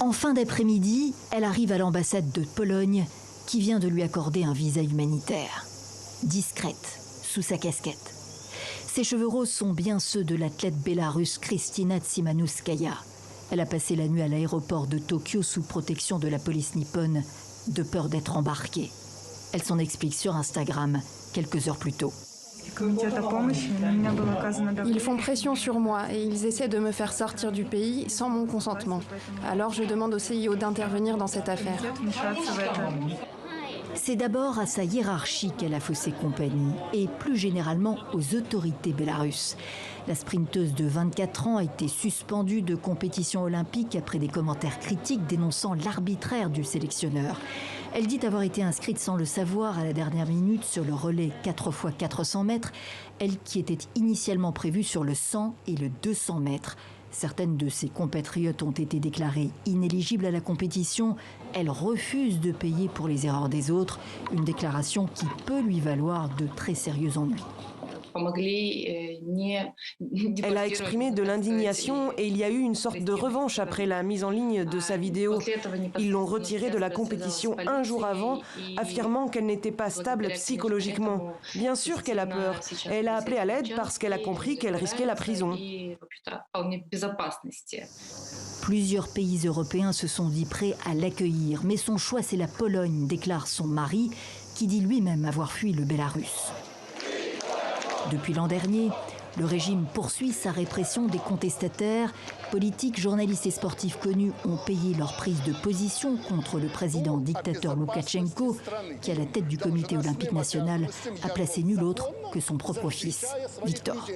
En fin d'après-midi, elle arrive à l'ambassade de Pologne qui vient de lui accorder un visa humanitaire. Discrète, sous sa casquette. Ses cheveux roses sont bien ceux de l'athlète bélarusse Kristina Tsimanouskaya. Elle a passé la nuit à l'aéroport de Tokyo sous protection de la police nippone, de peur d'être embarquée. Elle s'en explique sur Instagram quelques heures plus tôt. Ils font pression sur moi et ils essaient de me faire sortir du pays sans mon consentement. Alors je demande au CIO d'intervenir dans cette affaire. C'est d'abord à sa hiérarchie qu'elle a faussé compagnie et plus généralement aux autorités bélarusses. La sprinteuse de 24 ans a été suspendue de compétition olympique après des commentaires critiques dénonçant l'arbitraire du sélectionneur. Elle dit avoir été inscrite sans le savoir à la dernière minute sur le relais 4x400 mètres, elle qui était initialement prévue sur le 100 et le 200 mètres. Certaines de ses compatriotes ont été déclarées inéligibles à la compétition. Elle refuse de payer pour les erreurs des autres, une déclaration qui peut lui valoir de très sérieux ennuis. Elle a exprimé de l'indignation et il y a eu une sorte de revanche après la mise en ligne de sa vidéo. Ils l'ont retirée de la compétition un jour avant, affirmant qu'elle n'était pas stable psychologiquement. Bien sûr qu'elle a peur. Elle a appelé à l'aide parce qu'elle a compris qu'elle risquait la prison. Plusieurs pays européens se sont dit prêts à l'accueillir, mais son choix c'est la Pologne, déclare son mari, qui dit lui-même avoir fui le Bélarus. Depuis l'an dernier, le régime poursuit sa répression des contestataires. Politiques, journalistes et sportifs connus ont payé leur prise de position contre le président dictateur Loukachenko, qui, à la tête du comité olympique national, a placé nul autre que son propre fils, Victor.